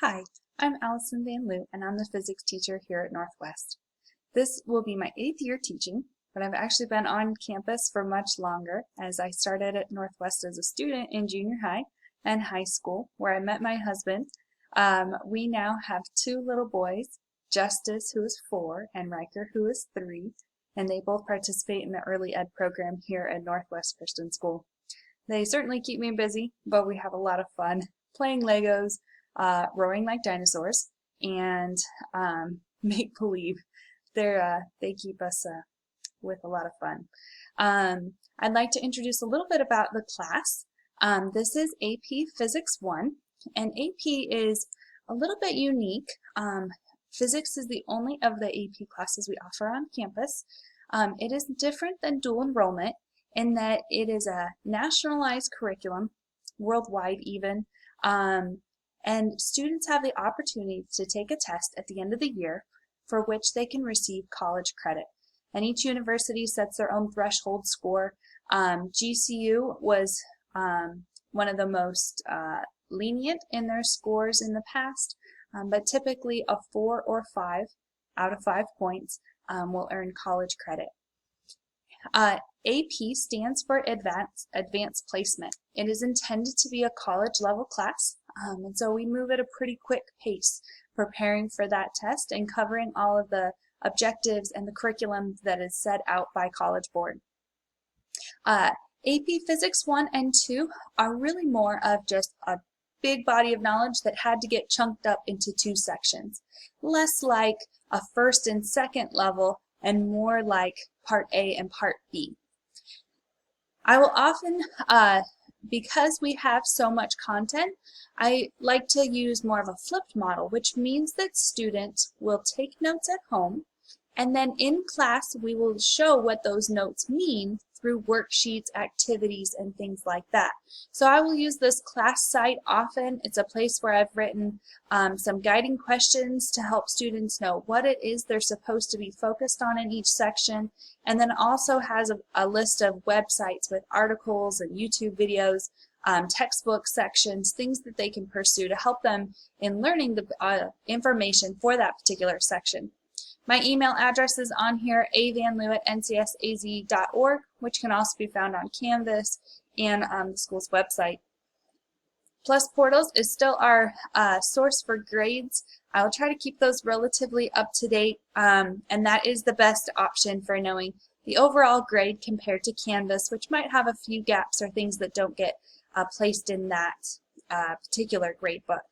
Hi, I'm Allison Van Loo, and I'm the physics teacher here at Northwest. This will be my 8th year teaching, but I've actually been on campus for much longer, as I started at Northwest as a student in junior high and high school, where I met my husband. We now have 2 little boys, Justice, who is 4, and Riker, who is 3, and they both participate in the early ed program here at Northwest Christian School. They certainly keep me busy, but we have a lot of fun playing Legos, rowing like dinosaurs, and make believe. They keep us with a lot of fun. I'd like to introduce a little bit about the class. This is AP Physics 1, and AP is a little bit unique. Physics is the only of the AP classes we offer on campus. It is different than dual enrollment in that it is a nationalized curriculum, worldwide even, and students have the opportunity to take a test at the end of the year for which they can receive college credit. And each university sets their own threshold score. GCU was one of the most lenient in their scores in the past, but typically a 4 or 5 out of 5 points will earn college credit. AP stands for Advanced Placement. It is intended to be a college level class, and so we move at a pretty quick pace preparing for that test and covering all of the objectives and the curriculum that is set out by College Board. AP Physics 1 and 2 are really more of just a big body of knowledge that had to get chunked up into 2 sections, less like a first and second level and more like Part A and Part B. I will often, because we have so much content, I like to use more of a flipped model, which means that students will take notes at home, and then in class we will show what those notes mean through worksheets, activities, and things like that. So I will use this class site often. It's a place where I've written some guiding questions to help students know what it is they're supposed to be focused on in each section, and then also has a list of websites with articles and YouTube videos, textbook sections, things that they can pursue to help them in learning the information for that particular section. My email address is on here, avanloo@ncsaz.org, which can also be found on Canvas and the school's website. Plus Portals is still our source for grades. I'll try to keep those relatively up to date, and that is the best option for knowing the overall grade compared to Canvas, which might have a few gaps or things that don't get placed in that particular grade book.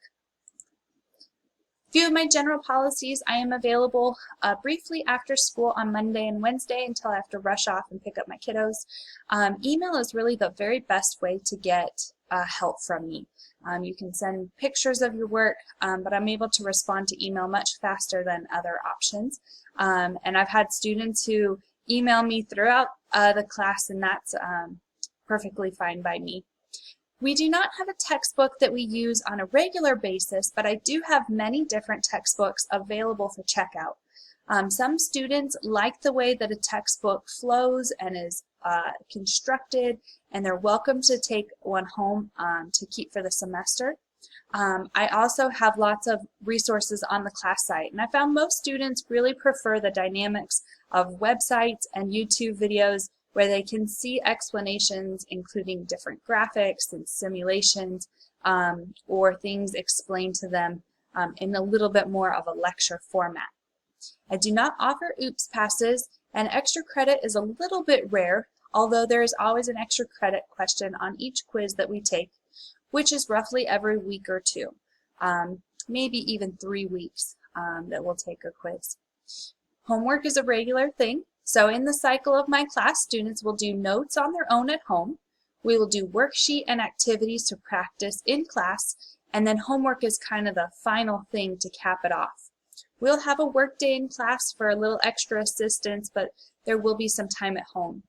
Few of my general policies: I am available briefly after school on Monday and Wednesday until I have to rush off and pick up my kiddos. Email is really the very best way to get help from me. You can send pictures of your work, but I'm able to respond to email much faster than other options. And I've had students who email me throughout the class, and that's perfectly fine by me. We do not have a textbook that we use on a regular basis, but I do have many different textbooks available for checkout. Some students like the way that a textbook flows and is constructed, and they're welcome to take one home to keep for the semester. I also have lots of resources on the class site, and I found most students really prefer the dynamics of websites and YouTube videos where they can see explanations including different graphics and simulations, or things explained to them in a little bit more of a lecture format. I do not offer OOPS passes, and extra credit is a little bit rare, although there is always an extra credit question on each quiz that we take, which is roughly every week or 2, maybe even 3 weeks that we'll take a quiz. Homework is a regular thing. So in the cycle of my class, students will do notes on their own at home. We will do worksheet and activities to practice in class, and then homework is kind of the final thing to cap it off. We'll have a work day in class for a little extra assistance, but there will be some time at home.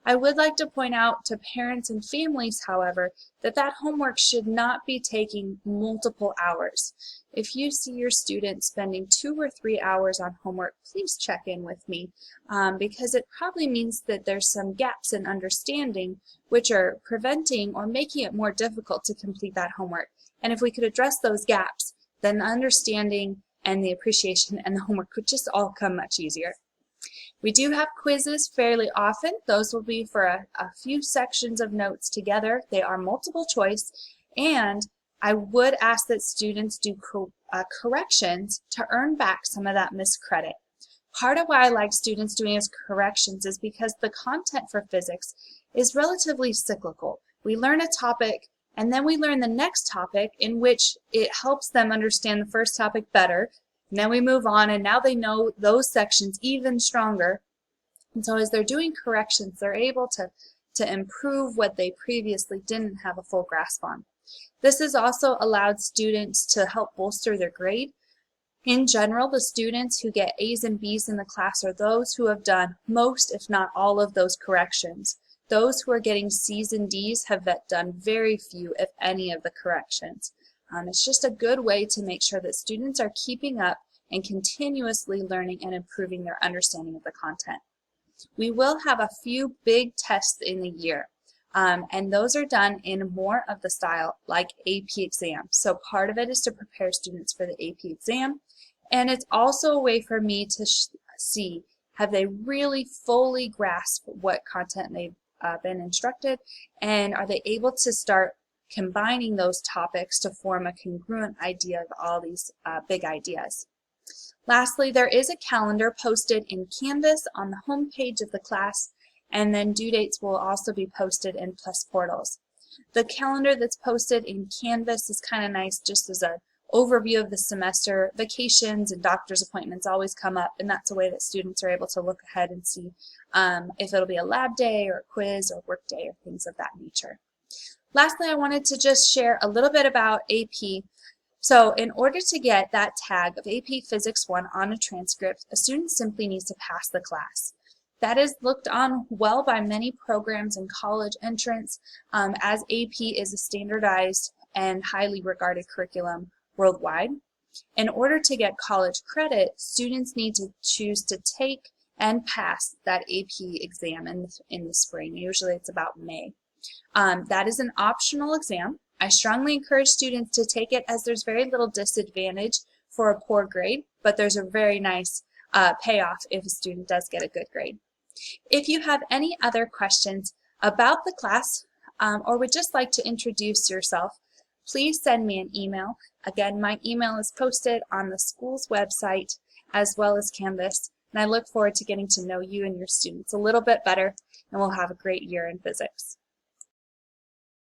I would like to point out to parents and families, however, that that homework should not be taking multiple hours. If you see your student spending 2 or 3 hours on homework, please check in with me, because it probably means that there's some gaps in understanding which are preventing or making it more difficult to complete that homework. And if we could address those gaps, then the understanding and the appreciation and the homework would just all come much easier. We do have quizzes fairly often. Those will be for a few sections of notes together. They are multiple choice, and I would ask that students do corrections to earn back some of that missed credit. Part of why I like students doing as corrections is because the content for physics is relatively cyclical. We learn a topic and then we learn the next topic, in which it helps them understand the first topic better. And then we move on, and now they know those sections even stronger. And so as they're doing corrections, they're able to improve what they previously didn't have a full grasp on. This has also allowed students to help bolster their grade. In general, the students who get A's and B's in the class are those who have done most, if not all, of those corrections. Those who are getting C's and D's have done very few, if any, of the corrections. It's just a good way to make sure that students are keeping up and continuously learning and improving their understanding of the content. We will have a few big tests in the year, and those are done in more of the style like AP exam. So part of it is to prepare students for the AP exam, and it's also a way for me to see, have they really fully grasped what content they've been instructed, and are they able to start combining those topics to form a congruent idea of all these big ideas. Lastly, there is a calendar posted in Canvas on the home page of the class, and then due dates will also be posted in PLUS portals. The calendar that's posted in Canvas is kind of nice just as an overview of the semester. Vacations and doctor's appointments always come up, and that's a way that students are able to look ahead and see if it'll be a lab day or a quiz or work day or things of that nature. Lastly, I wanted to just share a little bit about AP. So in order to get that tag of AP Physics 1 on a transcript, a student simply needs to pass the class. That is looked on well by many programs and college entrants, as AP is a standardized and highly regarded curriculum worldwide. In order to get college credit, students need to choose to take and pass that AP exam in the spring. Usually it's about May. That is an optional exam. I strongly encourage students to take it, as there's very little disadvantage for a poor grade, but there's a very nice payoff if a student does get a good grade. If you have any other questions about the class or would just like to introduce yourself, please send me an email. Again, my email is posted on the school's website as well as Canvas, and I look forward to getting to know you and your students a little bit better, and we'll have a great year in physics.